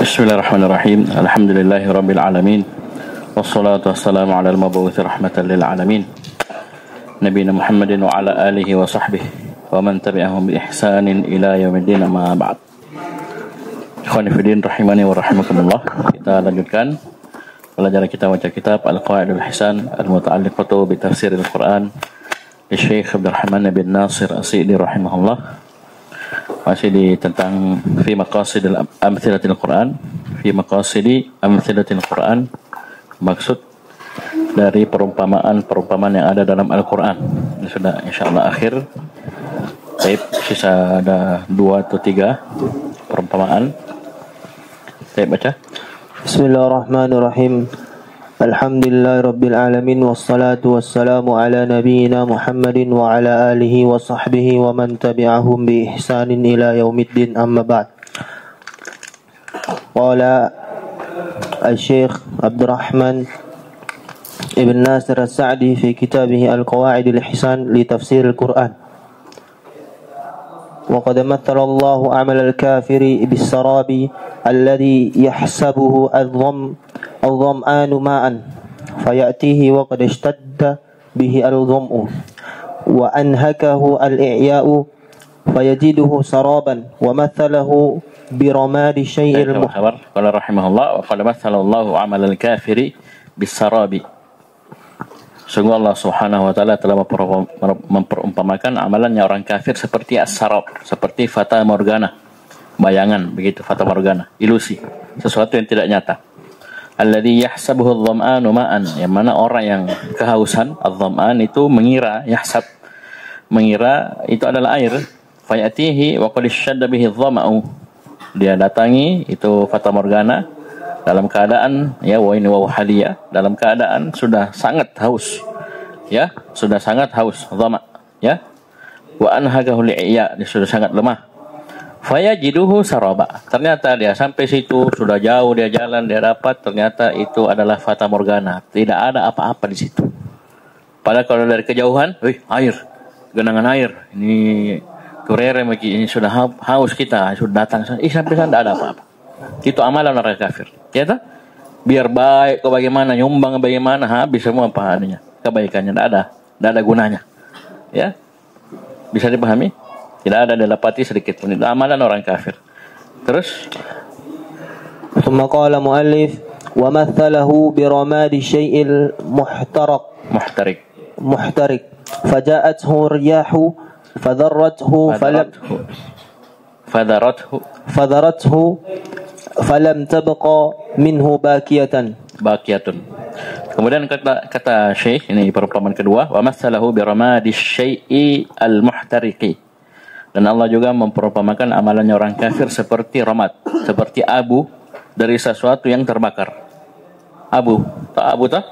Bismillahirrahmanirrahim. Alhamdulillahirabbil alamin. Wassalatu wassalamu ala al-mab'uts rahmatan lil alamin. Nabiyina Muhammadin wa ala alihi wa sahbihi wa man tabi'ahum bi ihsanin ila yaumiddin, amma ba'd. Ikhwani fillah rahimani wa rahimakumullah. Kita lanjutkan pelajaran kita baca kitab Al-Qawaidul Ihsan al-muta'alliqatu bi tafsiril Quran li Syekh Abdurrahman bin Nasir As-Sa'di rahimahullah. Masih di tentang fi maqasidil amtsilatil Quran, fi maqasidi amtsilatil Quran, maksud dari perumpamaan yang ada dalam Al-Quran. Ini sudah insyaallah akhir. Baik, sisa ada 2 atau 3 perumpamaan. Saya baca. Bismillahirrahmanirrahim. Alhamdulillahirabbil alamin wassalatu wassalamu ala nabiyyina Muhammadin wa ala alihi wa sahbihi wa man tabi'ahum bi ihsanin ila yaumiddin, amma ba'd. Qala Al-Syekh Abdurrahman ibn Nasir As-Sa'di fi kitabih Al-Qawaidul Ihsan li tafsir Al-Quran. Wa qad mathala Allahu 'amal al-kafiri bis-sarabi alladhi yahsabuhu الظمآن ماء فيأتيه وقد اشتد به الظمأ وأنهكه الإعياء فيجده سرابا ومثله برماد الشيء قال رحمه الله وقال مثل الله عمل الكافر بالسراب. Sungguh Allah Subhanahu wa taala telah memperumpamakan amalannya orang kafir seperti as-sarab, seperti fata morgana, bayangan begitu, fata morgana, ilusi, sesuatu yang tidak nyata. Alladhi yahsabuhu adh-dhama'anu ma'an, yang mana orang yang kehausan, adh-dhama'an itu mengira, mengira itu adalah air. Fayatihi wa qad shadda bihi adh-dhama'u, dia datangi itu fata morgana dalam keadaan wa ini wa haliya, dalam keadaan sudah sangat haus, sudah sangat haus, dhama, wa anhagahu li'ya, dia sudah sangat lemah. Fayajiduhu saraba, ternyata dia sampai situ, sudah jauh dia jalan, dia dapat, ternyata itu adalah fata morgana, tidak ada apa-apa di situ. Padahal kalau dari kejauhan, air, genangan air, ini kurere, ini sudah haus kita, sudah datang, sampai sana tidak ada apa-apa. Itu amalan orang kafir, biar baik kau bagaimana, nyumbang bagaimana, habis semua pahalanya, kebaikannya tidak ada gunanya, bisa dipahami? Tidak ada didapati sedikit pun. Itu amalan orang kafir. Terus Thumma qala muallif wa mathalahu bi ramadi syai'il muhtarik faja'athu riyahu fadarathu falam tabqa minhu baqiyatun. Kemudian kata Syekh, ini perumpamaan kedua, wa mathalahu bi ramadi syai'i al-muhtariqi. Dan Allah juga memperumpamakan amalannya orang kafir seperti ramad, seperti abu dari sesuatu yang terbakar. Abu, tak?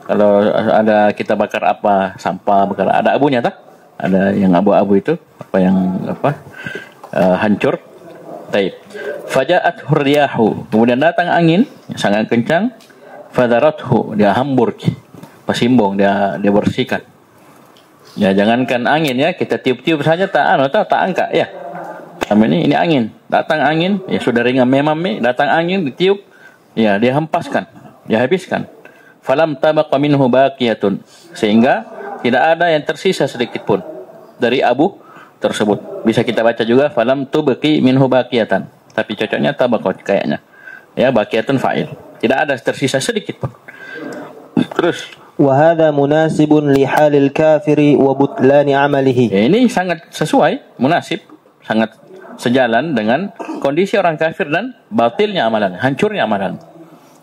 Kalau ada kita bakar apa, sampah bakar, ada abunya tak? Ada yang abu-abu itu, hancur. Taib. Faja'at hurriyahu, kemudian datang angin sangat kencang. Fadarathu, dia hambur, pasimbong, dia bersihkan. Jangankan angin, kita tiup-tiup saja tak angkat, Sama ini angin, datang angin, sudah ringan memang, datang angin ditiup, dia hempaskan, dia habiskan. Falam tabaqa minhu baqiyatun, sehingga tidak ada yang tersisa sedikit pun dari abu tersebut. Bisa kita baca juga falam tubqi minhu baqiyatan, tapi cocoknya tabaqat kayaknya. Baqiyatun fa'il. Tidak ada tersisa sedikit pun. Terus وهذا مناسب لحال الكافر وبطلان عمله. Ini sangat sesuai, munasib, sangat sejalan dengan kondisi orang kafir dan batilnya amalan, hancurnya amalan.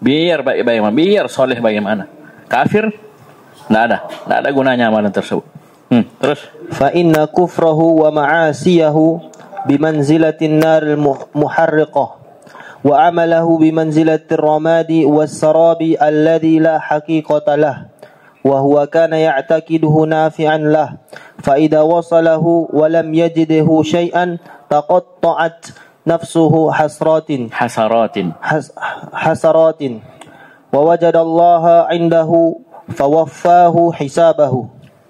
Biar baik bagaimana, biar soleh bagaimana, kafir tidak ada gunanya amalan tersebut. Terus fa inna kufrahu wa ma'asiyahu bimanzilatin naril muharriqah wa amalahu bimanzilatir ramadi was sarabi alladhi la haqiqata lah. وهو كان يعتقده نافعا له فإذا وصله ولم يجده شيئا تقطعت نفسه حسرات ووجد الله عنده فوفاه حسابه.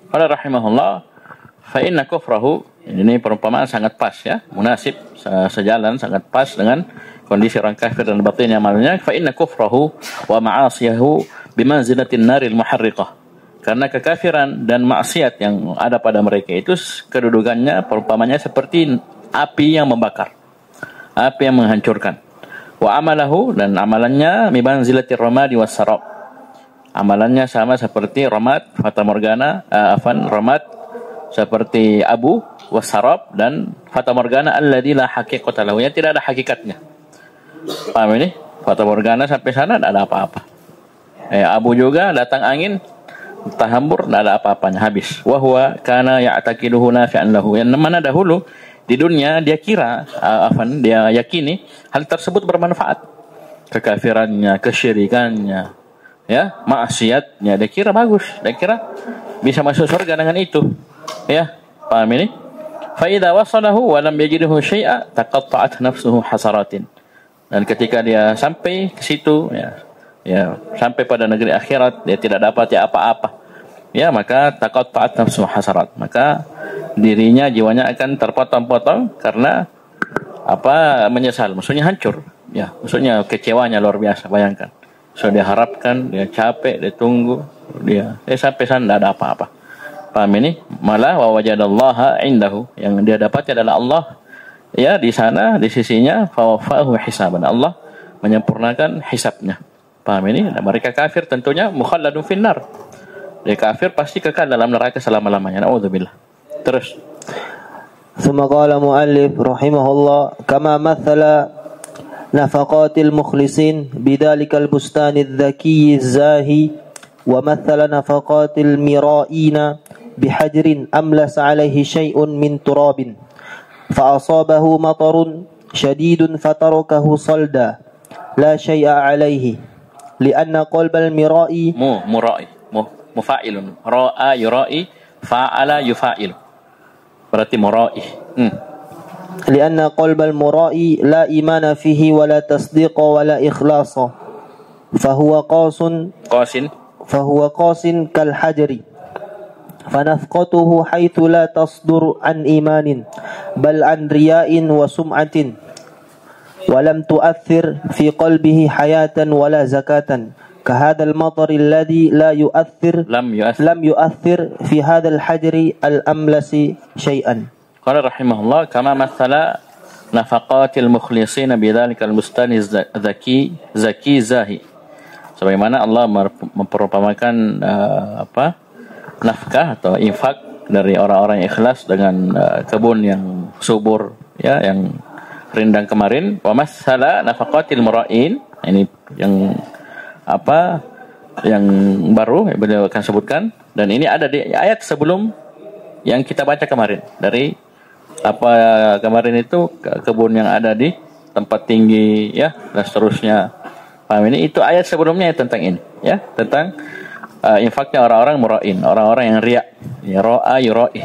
قال رحمه الله فإن كفره Ini perumpamaan sangat pas ya, munasib, sejalan, sangat pas dengan kondisi orang kafir dan batin amalnya, fa inna kufrahu wa ma'asiyahu bimanzilatin naril muharriqah. Karena kekafiran dan maksiat yang ada pada mereka itu kedudukannya perumpamannya seperti api yang membakar, api yang menghancurkan. Wa amalahu, dan amalannya mimanzilatir ramadi was sarab. Amalannya sama seperti ramad, fata morgana, ramad seperti abu, wasarab, dan fata morgana alladzi la haqiqata lahu, yang tidak ada hakikatnya. Paham ini? Fata morgana sampai sana tidak ada apa-apa. Abu juga datang angin, tahambur, tidak ada apa-apanya, habis. Wa huwa kana ya'taqiduhu nafi'an lahu, yang mana dahulu di dunia dia kira, dia yakini hal tersebut bermanfaat. Kekafirannya, kesyirikannya, ya, maksiatnya, dia kira bagus, dia kira bisa masuk surga dengan itu. Ya, paham ini? Fa idza wasalahu wa lam yajidhu syai'a taqatta'at nafsuhu hasaratin. Dan ketika dia sampai ke situ, ya, sampai pada negeri akhirat, dia tidak dapat apa-apa. Ya, maka taqatta'at nafsuhu hasarat. Maka dirinya, jiwanya akan terpotong-potong karena menyesal, maksudnya hancur. Ya, maksudnya kecewanya luar biasa, bayangkan. So dia harapkan, dia capek, dia tunggu, dia sampai sana tidak ada apa-apa. Paham ini? Malah wa wajadallaha indahu, yang dia dapat adalah Allah. Ya, di sana, di sisinya, fawafahu hisaban. Allah menyempurnakan hisabnya. Paham ini? Dan mereka kafir tentunya mukhalladun finnar. Dia kafir pasti kekal dalam neraka selama-lamanya. Na'udzubillah. Terus. ثم قال مؤلف رحمه الله كما مثل نفقات المخلصين بذلك البستان الذكي الزاهي ومثل نفقات المرائين بحجر أملس عليه شيء من تراب فأصابه مطر شديد فتركه صلدا لا شيء عليه لأن قلب المرائي مفاعل راء يرائي فعل يفاعل berarti mura'i. لأن قلب المرائي لا إيمان فيه ولا تصديق ولا إخلاص فهو قاس كالحجر فنفقته حيث لا تصدر عن إيمان بل عن رياء وسمعة ولم تؤثر في قلبه حياة ولا زكاة كهذا المطر الذي لم يؤثر في هذا الحجر الأملس شيئا. قال رحمه الله كما مثل نفقات المخلصين بذلك البستان الذكي زاهي. Sebagaimana Allah memperumpamakan nafkah atau infak dari orang-orang yang ikhlas dengan kebun yang subur, ya, yang rindang kemarin. Wa matsala nafaqatil mura'in, ini yang baru beliau akan sebutkan, dan ini ada di ayat sebelum yang kita baca kemarin. Dari kemarin itu kebun yang ada di tempat tinggi, ya, dan seterusnya. Paham ini? Itu ayat sebelumnya tentang ini, ya, tentang infaknya orang-orang mura'in, orang-orang yang riya, ya, ra'a yura'i,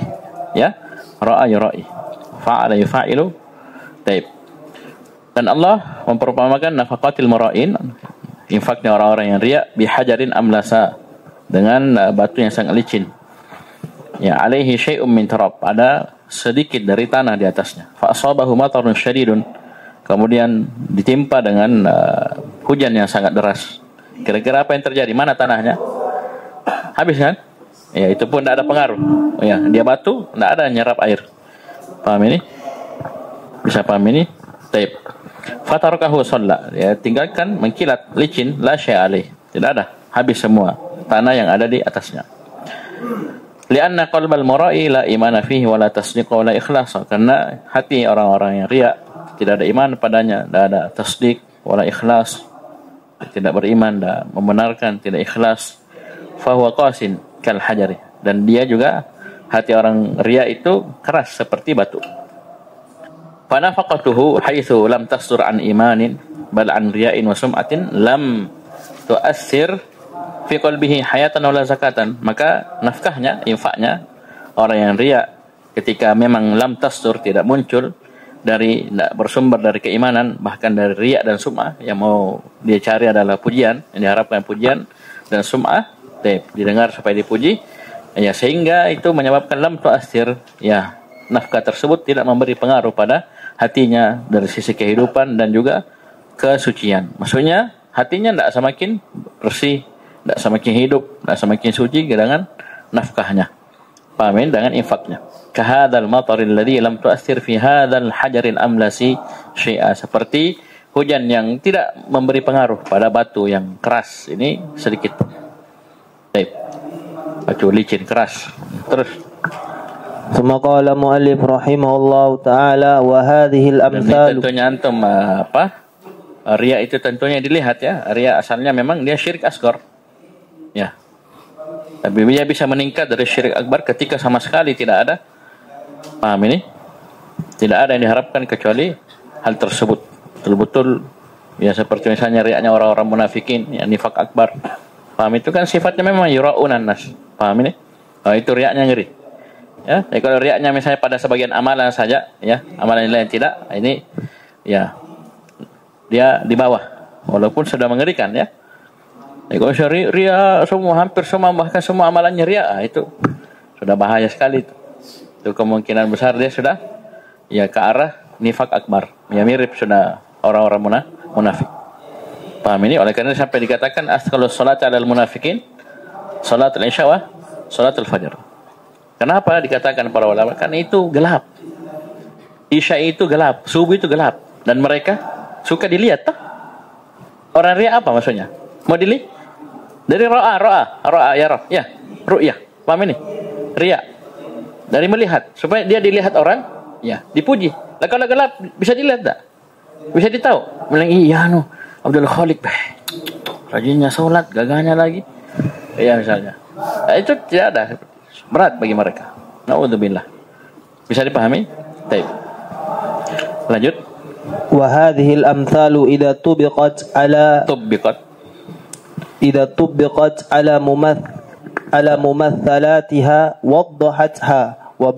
ya, ra'a yura'i, fa'ala yufa'ilu. Taib. Dan Allah memperumpamakan nafaqatil mura'in, infaknya orang-orang yang riya, bihajarin amlasa, dengan batu yang sangat licin, ya, alaihi syai'um min turab, ada sedikit dari tanah di atasnya. Fa asabahu matarun syadidun, kemudian ditimpa dengan hujan yang sangat deras. Kira-kira apa yang terjadi? Mana tanahnya? Habis kan? Ya, itu pun tidak ada pengaruh. Ya, dia batu, tidak ada nyerap air. Paham ini? Bisa paham ini? Taib. Fatarakahu shalla, ya, tinggalkan, mengkilat, licin, la syai' alaih, tidak ada, habis semua tanah yang ada di atasnya. Lianna qalbal mura'i la imana fihi wa la tasdiq wa la ikhlas, karena hati orang-orang yang riya tidak ada iman padanya, tidak ada tasdiq wala ikhlas, tidak beriman, tidak membenarkan, tidak ikhlas. Fa huwa qasin kal hajari, dan dia juga, hati orang riya itu keras seperti batu. Fanafaqatuhu haitsu lam tasdur an imanin bal an riya'in wa sum'atin lam tu'assir fi qalbihi hayatan wala zakatan. Maka nafkahnya, infaknya orang yang riya ketika memang lam tasdur, tidak muncul dari, tidak bersumber dari keimanan, bahkan dari riya dan sum'ah, yang mau dia cari adalah pujian, yang diharapkan pujian dan sum'ah, didengar supaya dipuji, ya, sehingga itu menyebabkan lam tu'assir, ya, nafkah tersebut tidak memberi pengaruh pada hatinya dari sisi kehidupan dan juga kesucian. Maksudnya hatinya tidak semakin bersih, tidak semakin hidup, tidak semakin suci dengan nafkahnya. Pahamin dengan infaknya. Kahadal mataril ladzi lam tu'athir fi hadzal hajaril amlasi syai'a. Seperti hujan yang tidak memberi pengaruh pada batu yang keras ini sedikit pun. Baik. Batu licin keras. Terus ثم قال مؤلف رحمه الله تعالى وهذه الأمثال. Tentunya antum riya itu tentunya dilihat ya. Riya asalnya memang dia syirik asghar. Ya. Tapi dia bisa meningkat dari syirik akbar ketika sama sekali tidak ada. Paham ini? Tidak ada yang diharapkan kecuali hal tersebut. Betul-betul ya seperti misalnya riyanya orang-orang munafikin, ya nifak akbar. Paham itu kan sifatnya memang yura'unan nas. Paham ini? Oh, itu riyanya ngeri. Ya, kalau riyanya misalnya pada sebagian amalan saja, ya, amalan lain tidak, ini ya dia di bawah, walaupun sudah mengerikan ya. Kalau riya semua hampir semua bahkan semua amalannya riya, itu sudah bahaya sekali itu. Itu kemungkinan besar dia sudah ya ke arah nifak akbar. Ya mirip sudah orang-orang munafik. Paham ini? Oleh karena sampai dikatakan asqalus salati 'alal munafikin salatul isya wa salatul fajr. Kenapa dikatakan para ulama? Karena itu gelap. Isya itu gelap, subuh itu gelap, dan mereka suka dilihat tak? Orang riya apa maksudnya? Mau dilihat? Dari ro'a ya roh, ya, ru'yah. Paham ini? Riya. Dari melihat, supaya dia dilihat orang, ya, dipuji. Lah kalau gelap bisa dilihat tak? Bisa ditahu. Bilang iya Abdul Khaliq rajinnya salat, gagahnya lagi. Ya misalnya. Nah, itu tidak ada. Berat bagi mereka. Na'udzubillah. Bisa dipahami? Baik. Lanjut. Wa hadhihi al-amthalu idza tubiqat ala mumathalatiha waddahatha wa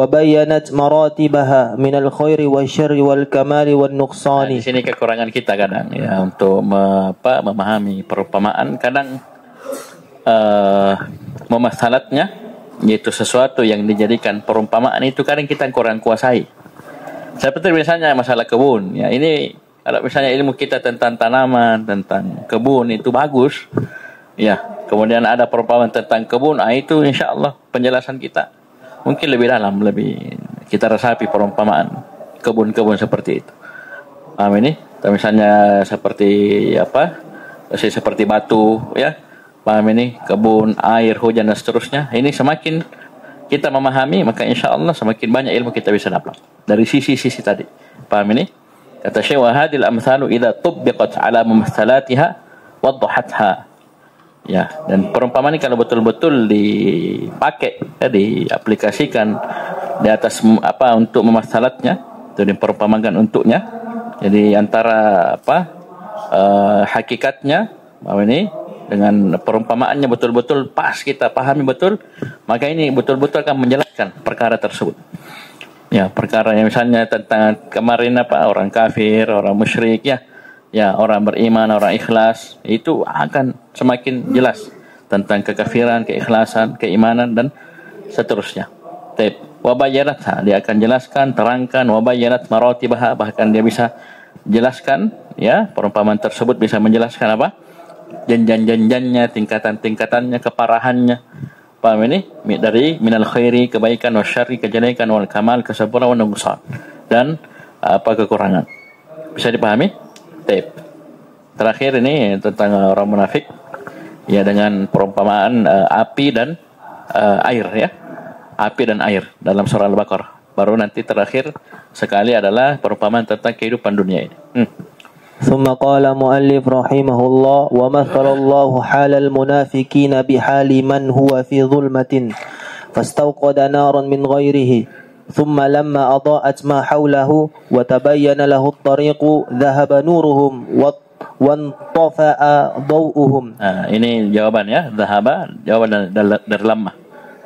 bayyanat maratibaha min al-khairi wasyarri wal kamali wan nuqsani. Di sini kekurangan kita kadang ya untuk memahami perumpamaan kadang memasalatnya, yaitu sesuatu yang dijadikan perumpamaan itu kadang kita kurang kuasai. Seperti misalnya masalah kebun, ya ini kalau misalnya ilmu kita tentang tanaman, tentang kebun itu bagus, ya kemudian ada perumpamaan tentang kebun, itu insya Allah penjelasan kita mungkin lebih dalam, lebih kita resapi perumpamaan kebun-kebun seperti itu. Paham ini? Misalnya seperti seperti batu, ya. Paham ini? Kebun, air, hujan dan seterusnya. Ini semakin kita memahami, maka insya Allah semakin banyak ilmu kita bisa dapat dari sisi-sisi tadi. Paham ini? Kata Syekh, wa hadhil amsalu idza tubbiqat ala mumathalatiha waddahatha. Ya, dan perumpamaan ini kalau betul-betul dipakai, diaplikasikan di atas untuk memasalatnya, itu diperumpamakan untuknya. Jadi antara hakikatnya, paham ini? Dengan perumpamaannya betul-betul pas kita pahami betul, maka ini betul-betul akan menjelaskan perkara tersebut. Ya, perkara yang misalnya tentang kemarin orang kafir, orang musyrik, ya orang beriman, orang ikhlas, itu akan semakin jelas tentang kekafiran, keikhlasan, keimanan dan seterusnya. Wa bayyanatha, dia akan jelaskan, terangkan, wa bayyanat maratibaha, bahkan dia bisa jelaskan, ya, perumpamaan tersebut bisa menjelaskan jenjang-jenjangnya, tingkatan-tingkatannya, keparahannya. Paham ini? Dari minal khairi, kebaikan, wasyarri, kejelekan, wal kamal, kesempurnaan, wal nuqsan, dan kekurangan. Bisa dipahami? Terakhir ini tentang orang munafik, ya, dengan perumpamaan api dan air, ya. Api dan air dalam surah Al-Baqarah. Baru nanti terakhir sekali adalah perumpamaan tentang kehidupan dunia ini. ثم قال مؤلف رحمه الله ومثل الله حال المنافقين بحال من هو في ظلمة فاستوقد نارا من غيره ثم لما أضاءت ما حوله وتبين له الطريق ذهب نورهم وانطفأ ضوءهم. Ini jawaban, ya, jawaban dari lamma.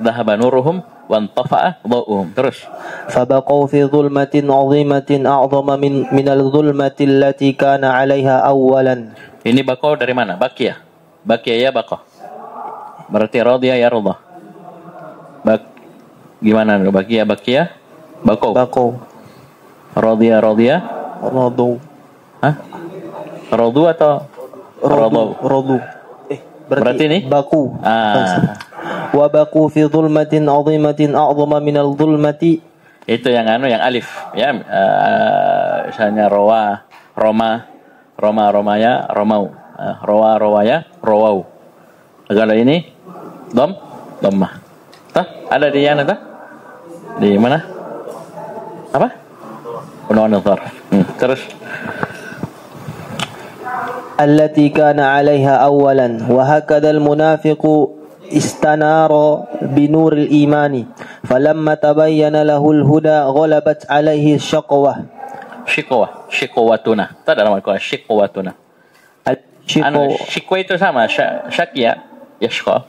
Dhahaba nuruhum وانطفأ ضوءهم. Terus. فبقوا في ظلمة عظيمة أعظم من الظلمة التي كان عليها أولا. Ini baqau dari mana? Baqiyah ya baqau. Berarti radiyah ya radha. Gimana? Baqiyah baqau. Radiyah Radu. Hah? Radu atau Radu? Radu. Berarti ini baku. Wa baku fi dhulmatin 'azimatin a'zama min al-dhulmati. Itu yang yang alif ya, misalnya romaya, romau, rawaya, rawau. Kalau ini dhammah. Tah, ada di yana tah? Di mana? Apa? Unwan dzarf. Terus التي كان عليها أولا وهكذا المنافق استنار بنور الإيمان فلما تبين له الهدى غلبت عليه الشقوة shiqwatuna. Tak dalam Al-Quran shiqwatuna. Shikwa itu sama syakya yashqa.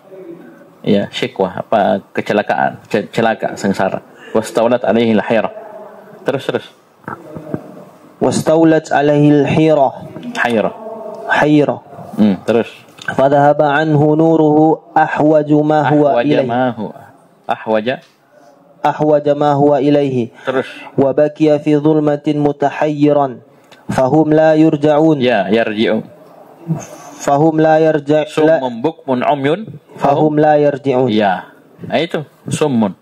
Ya, shikwa apa kecelakaan, celaka, sengsara. Wastaulat alaihi al-hira. Terus. Wastaulat alaihi al-hira. Hayra. Terus. فذهب عنه نوره أحوج ما هو إليه. أحوج ما هو إليه. Terus. وبكي في ظلمة متحيرا فهم لا يرجعون. Ya, yarji'un. Fahum la yarja' Summun bukmun umyun fahum la yarji'un. Ya. Nah, itu summun.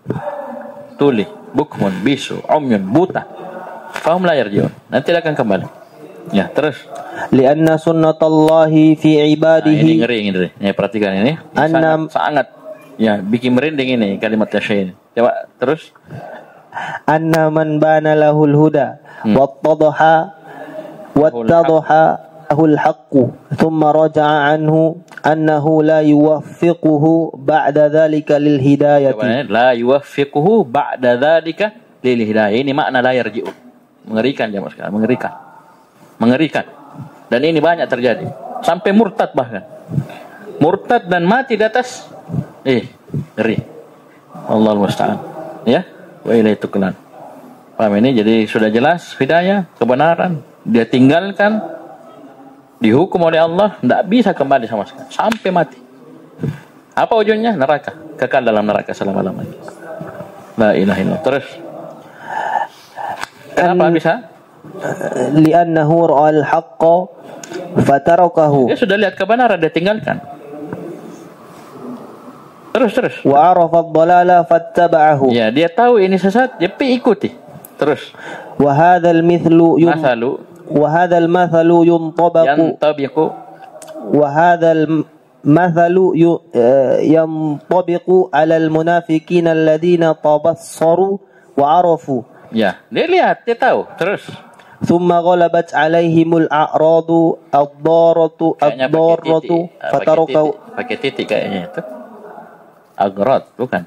Tuli, bukmun, bisu, umyun, buta. Fahum la yarji'un. Nanti akan kembali. Ya, terus. Lianna sunnatallahi fi ibadihi. Nah, ini ngeri. Ya, perhatikan ini. Sangat ya, bikin merinding ini kalimat syekh ini. Coba terus. Anna man bana lahul huda wattadaha الحق ثم رجع عنه أنه لا يوفقه بعد ذلك للهداية. لا يوفقه بعد ذلك للهداية. Ini makna la yarji'un. Mengerikan jemaah sekalian, mengerikan. Dan ini banyak terjadi. Sampai murtad bahkan. Murtad dan mati di atas ngeri. Allahul musta'an. Ya, wa ilaihi tuklan. Paham ini? Jadi sudah jelas hidayah, kebenaran, dia tinggalkan, dihukum oleh Allah, tidak bisa kembali sama sekali sampai mati. Apa ujungnya? Neraka, kekal dalam neraka selama-lamanya. La ilaha illallah. Terus kenapa bisa? Li'annahu ra'al haqqa fatarakahu. Dia sudah lihat kebenaran, dia tinggalkan. Terus. Wa arafa ad-dhalala fattaba'ahu. Ya, dia tahu ini sesat, dia ikuti. Terus. Wa hadzal mithlu وهذا المثل ينطبق على المنافقين الذين تبصروا وعرفوا. Ya, dia lihat, dia tahu. Terus. ثم غلبت عليهم الأعراض الضارة فتركوا. Pakai titik kayaknya itu. Agrad, bukan?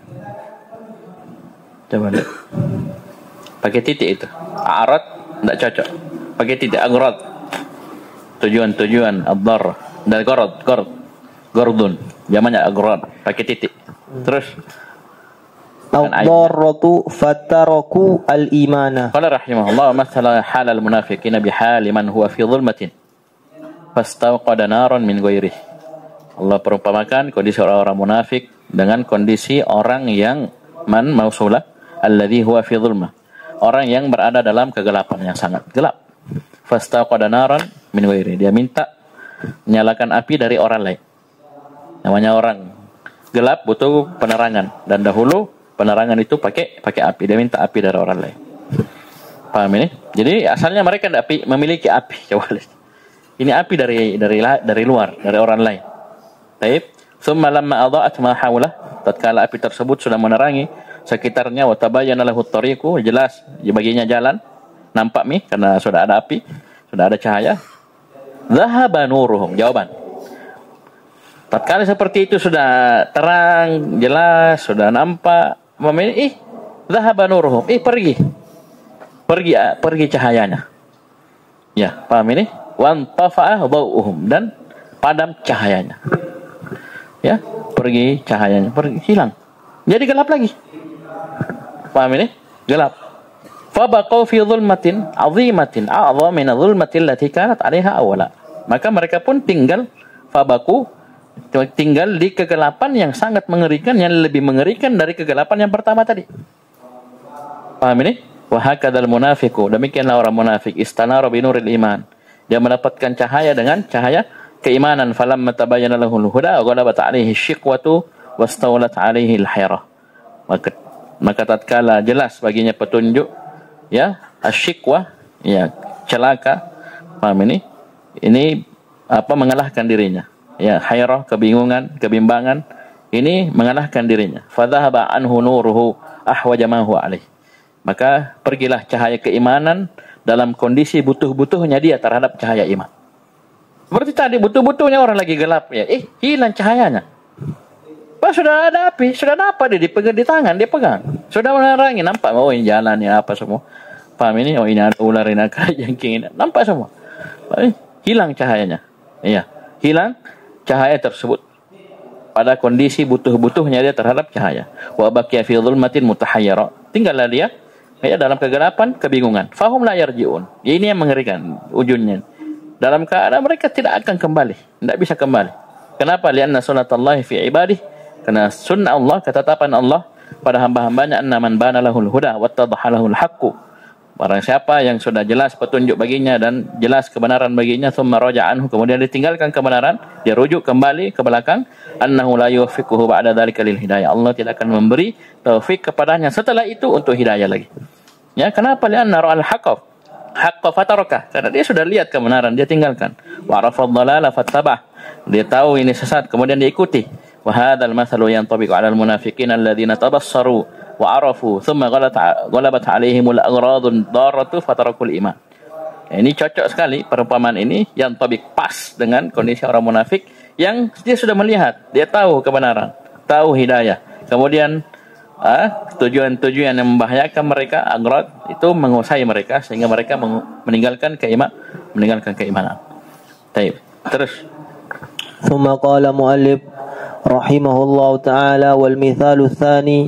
Coba lihat. Pakai titik itu. A'rad enggak cocok. Pakai titik agrad. Tujuan ad-dar dan gordun. Jamannya agrad, pakai titik. Terus ad-darratu fataraku al-imana. Qala rahimahullah mathala hal al-munafiqin bihal man huwa fi dhulmatin fastawqada naran min ghairihi. Allah perumpamakan kondisi orang-orang munafik dengan kondisi orang yang mausulah alladhi huwa fi dhulmah. Orang yang berada dalam kegelapan yang sangat gelap. Fastaqada naran min ghairi. Dia minta menyalakan api dari orang lain. Namanya orang gelap butuh penerangan, dan dahulu penerangan itu pakai api. Dia minta api dari orang lain. Paham ini? Jadi asalnya mereka tidak memiliki api. Coba lihat. Ini api dari luar, dari orang lain. Baik. Tsumma lamma adha'at ma hawlah. Tatkala api tersebut sudah menerangi sekitarnya, wa tabayyana lahu at-tariqu, jelas baginya jalan, nampak karena sudah ada api, sudah ada cahaya. Dhahaba nuruhum. Jawaban. Tatkala seperti itu sudah terang, jelas, sudah nampak, dhahaba nuruhum. Pergi cahayanya. Ya, paham ini? Wan tafa'a dhau'uhum, dan padam cahayanya. Ya, pergi cahayanya, hilang. Jadi gelap lagi. Paham ini? Gelap. Fabaqau fi dhulmatin 'azimatin a'dham min dhulmatil lati kanat 'alaiha awwala. Maka mereka pun tinggal di kegelapan yang sangat mengerikan, yang lebih mengerikan dari kegelapan yang pertama tadi. Paham ini? Wa hakadzal munafiqu, demikianlah orang munafik, istanara binuril iman. Dia mendapatkan cahaya dengan cahaya keimanan. Falamma tabayyana lahul huda ghalabat 'alaihi syiqwatu wastawlat 'alaihi al-hayrah. Maka tatkala jelas baginya petunjuk, ya, asyiqwah, ya, celaka. Paham ini? Ini apa, mengalahkan dirinya. Ya, hayrah, kebingungan, kebimbangan, ini mengalahkan dirinya. Fadhahaba anhu nuruhu ahwaja ma huwa alaihi. Maka pergilah cahaya keimanan dalam kondisi butuh-butuhnya dia terhadap cahaya iman. Seperti tadi butuh-butuhnya orang lagi gelap, ya, hilang cahayanya. Pas sudah ada api, sudah ada apa, dia dipegang di tangan, dia pegang. Sudah menerangi, nampak, oh ini jalan, ya apa semua. Paham ini? Oh ini ada ular, ini ada jengking, ini. Nampak semua. Hilang cahayanya. Iya, hilang cahaya tersebut. Pada kondisi butuh-butuhnya dia terhadap cahaya. Wa baqiya fi dhulmatin mutahayyira. Tinggallah dia, ya, dalam kegelapan, kebingungan. Fahum la yarji'un. Ya, ini yang mengerikan ujungnya. Dalam keadaan mereka tidak akan kembali, tidak bisa kembali. Kenapa? Lianna sunnatullahi fi ibadih. Karena sunnah Allah, ketetapan Allah pada hamba-hambanya, anna man bana lahul huda wattadhaha lahul haqqu. Barang siapa yang sudah jelas petunjuk baginya dan jelas kebenaran baginya, thumma raja'a anhu, kemudian ditinggalkan kebenaran, dia rujuk kembali ke belakang, annahu la yuwaffiquhu ba'da dzalika lil hidayah. Allah tidak akan memberi taufik kepadanya setelah itu untuk hidayah lagi. Ya, kenapa? Lianna ra'al haqqa fataraka. Karena dia sudah lihat kebenaran, dia tinggalkan. Wa arafa dhalala fattabah. Dia tahu ini sesat, kemudian dia ikuti. Wa hadzal mathalu yantabiqu 'alal munafiqin alladziina tabassaru wa arafu thumma ghalabat 'alaihimul agradun daratu fatarakul iman. Ya, ini cocok sekali perumpamaan ini, yang tabik pas dengan kondisi orang munafik yang dia sudah melihat, dia tahu kebenaran, tahu hidayah. Kemudian tujuan-tujuan yang membahayakan mereka, agrad, itu menguasai mereka sehingga mereka meninggalkan keimanan. Baik, terus. ثم قال مؤلف رحمه الله تعالى والمثال الثاني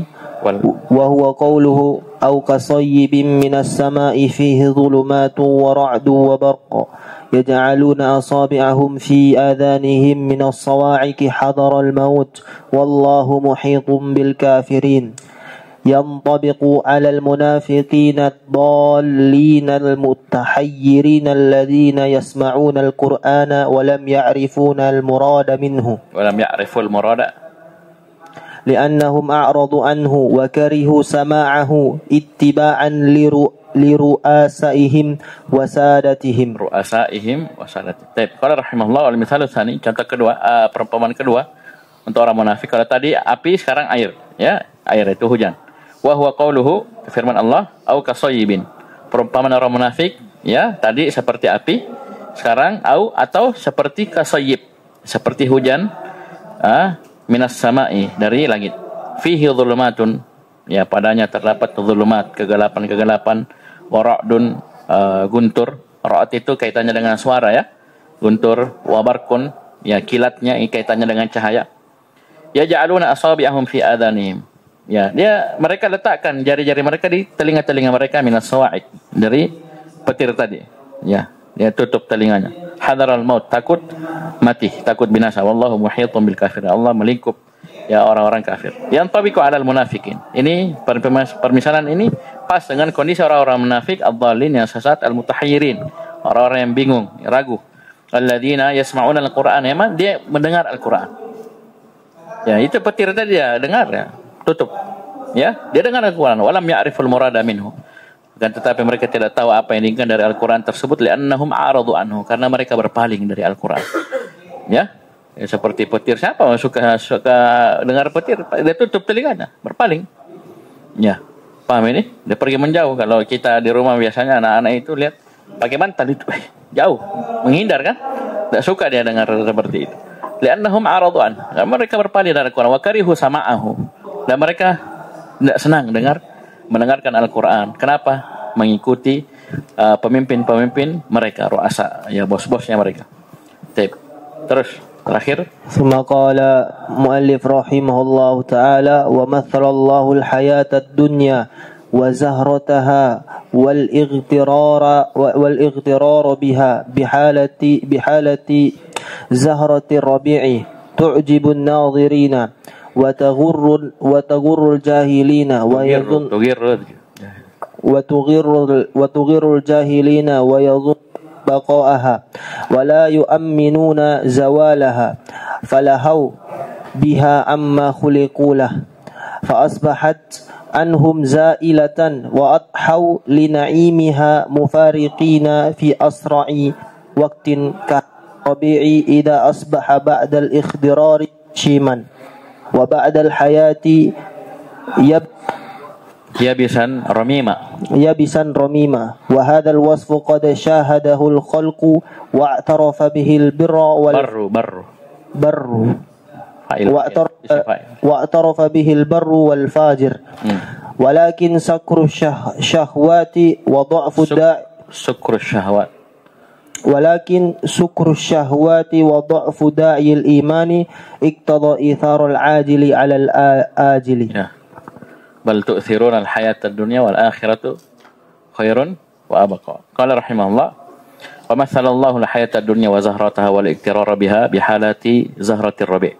وهو قوله أو كصيب من السماء فيه ظلمات ورعد وبرق يجعلون أصابعهم في آذانهم من الصواعق حذر الموت والله محيط بالكافرين ينطبق على المنافقين الضالين المتحيرين الذين يسمعون القرآن ولم يعرفون المراد منه لأنهم أعرضوا عنه وكرهوا سماعه اتباعا لرؤسائهم وسادتهم. Baik, qala rahimahullah wal mithalu tsani, contoh kedua, perumpamaan kedua untuk orang munafik. Kalau tadi api, sekarang air, ya, air itu hujan. Wa huwa qauluhu, firman Allah, au kasayyibin. Perumpamaan orang munafik, ya, tadi seperti api, sekarang atau seperti kasayyib, seperti hujan minas sama'i, dari langit. Fihi dhulumatun, ya, padanya terdapat dhulumat, kegelapan-kegelapan, wa ra'dun, guntur. Ra'd itu kaitannya dengan suara, ya. Guntur, wa barqun, ya, kilatnya kaitannya dengan cahaya. Yaj'aluna asabi'ahum fi adhanihim. Ya, mereka letakkan jari-jari mereka di telinga-telinga mereka, minas sawa'iq, dari petir tadi. Ya, dia tutup telinganya. Hadaral maut, takut mati, takut binasa. Wallahu muhitun bil kafir. Allah melingkup, ya, orang-orang kafir. Yang tabiqu 'alal munafiqin. Ini permisalan ini pas dengan kondisi orang-orang munafik, ad-dhalin, yang sesat, al-mutahayyirin, orang-orang yang bingung, ragu. Alladzina yasma'una al-Qur'an, memang dia mendengar Al-Qur'an. Ya, itu petir tadi dia dengar, ya, tutup. Ya, dia dengar Al-Qur'an, walam ya'riful murada minhu. Dan tetapi mereka tidak tahu apa yang diinginkan dari Al-Qur'an tersebut, li'annahum a'radu anhu, karena mereka berpaling dari Al-Qur'an. Ya, seperti petir, siapa suka dengar petir, dia tutup telinganya, berpaling. Ya, paham ini? Dia pergi menjauh. Kalau kita di rumah biasanya anak-anak itu lihat pakai bantal itu, jauh, menghindar kan? Tidak suka dia dengar seperti itu. Li'annahum a'radu anhu, mereka berpaling dari Al-Qur'an. Wa karihu sama'ahu, dan mereka tidak senang mendengarkan Al-Quran. Kenapa? Mengikuti pemimpin-pemimpin mereka, ru'asa, ya, bos-bosnya mereka. Terus terakhir, ثم قال مؤلف رحمه الله تعالى ومثل الله الحياة الدنيا وزهرتها والاغترار بها بحالة زهرة الربيع تعجب الناظرين وتغر الجاهلين وتغر الجاهلين ويظن بقاءها ولا يؤمنون زوالها فلهوا بها عما خلقوا له فأصبحت عنهم زائلة وأضحوا لنعيمها مفارقين في أسرع وقت كالربيع إذا أصبح بعد الإخضرار شيما وبعد الحياة يبسا رميما وهذا الوصف قد شاهده الخلق واعترف به البر واعترف به البر والفاجر ولكن سكر الشهوات وضعف داعي الإيمان اقتضى إيثار العاجل على الآجل بل تؤثرون الحياة الدنيا والآخرة خير وأبقى. قال رحمه الله ومثل الله الحياة الدنيا وزهرتها والاغترار بها بحالة زهرة الربيع.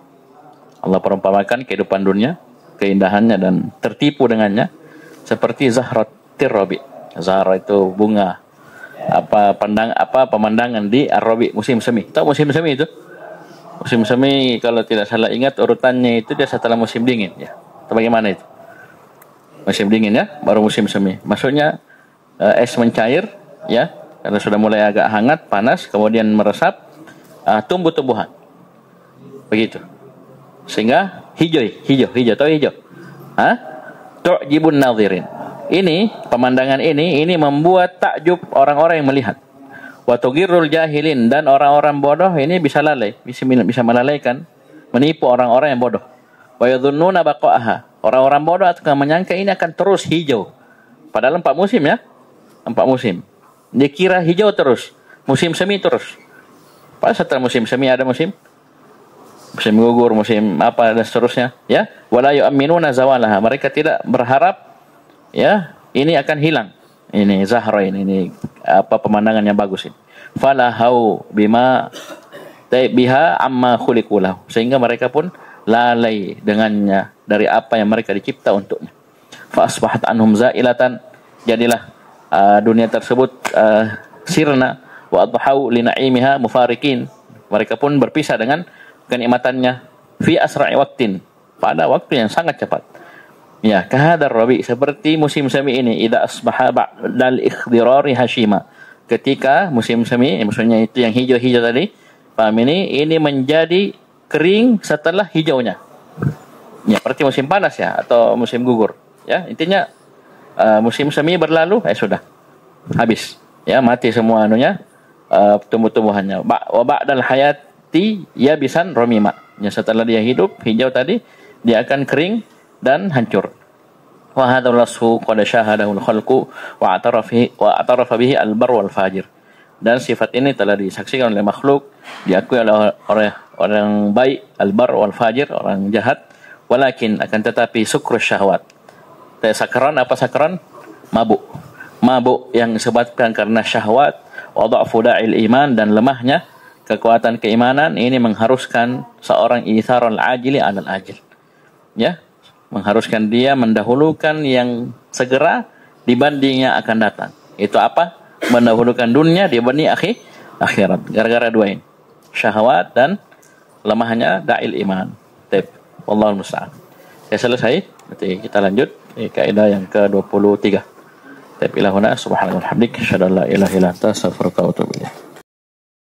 Allah perumpamakan kehidupan dunia, keindahannya dan tertipu dengannya seperti zahratir rabi. Zahra itu bunga. Pemandangan di ar-rabi, musim semi. Tahu musim semi itu? Musim semi kalau tidak salah ingat urutannya itu dia setelah musim dingin ya. Atau bagaimana itu? Musim dingin ya, baru musim semi. Maksudnya es mencair ya, karena sudah mulai agak hangat, panas, kemudian meresap, tumbuh-tumbuhan. Begitu. Sehingga hijau, tahu hijau? Tu'jibun nadhirin. Ini pemandangan ini membuat takjub orang-orang yang melihat. Wa tughirrul jahilin, dan orang-orang bodoh ini bisa lalai, bisa melalaikan, menipu orang-orang yang bodoh. Wa yadhunnuna baqa'aha. Orang-orang bodoh akan menyangka ini akan terus hijau. Padahal 4 musim ya. 4 musim. Dia kira hijau terus, musim semi terus. Padahal setelah musim semi ada musim gugur, musim apa dan seterusnya ya. Wala yu'minuna zawalaha. Mereka tidak berharap ya ini akan hilang. Ini zahra ini pemandangan yang bagus ini. Falahau biha amma khuliqulahu. Sehingga mereka pun lalai dengannya dari apa yang mereka dicipta untuknya. Fa asbahat anhum zailatan. Jadilah dunia tersebut sirna wa adhau li na'imiha mufariqin. Mereka pun berpisah dengan kenikmatannya fi asra'i waqtin, pada waktu yang sangat cepat. Ya, kahadar rabi, seperti musim semi ini, idza asbaha ba'dal ikhdirari hashima. Ketika musim semi, maksudnya itu yang hijau-hijau tadi, paham ini menjadi kering setelah hijaunya. Ya, seperti musim panas ya atau musim gugur. Ya, intinya musim semi berlalu, sudah. Habis. Ya, mati semua anunya, tumbuh-tumbuhannya. Wa ba'dal hayat yabisan romima. Ya, setelah dia hidup hijau tadi, dia akan kering dan hancur. Wa hadzal wasfu qad syahadahu al-khalqu wa atarafa bihi al-barr wal fajir. Dan sifat ini telah disaksikan oleh makhluk, diakui oleh orang baik, al-barr wal fajir, orang jahat. Walakin akan tetapi sukrus syahwat. Sakran, apa sakran? Mabuk yang disebabkan karena syahwat, wa dha'fu da'il iman, dan lemahnya kekuatan keimanan ini mengharuskan seorang itsarul ajili 'alal ajil. Ya, mengharuskan dia mendahulukan yang segera dibanding yang akan datang. Itu apa? Mendahulukan dunia dibanding akhirat. Gara-gara dua ini. Syahwat dan lemahnya da'il iman. Baik, wallahu musta'an. Ya, selesai. Berarti kita lanjut kaidah yang ke-23. Baik, ilahuna subhanallah hamdik, syadallah ilaha illa anta, astaghfiruka wa atubu ilaik.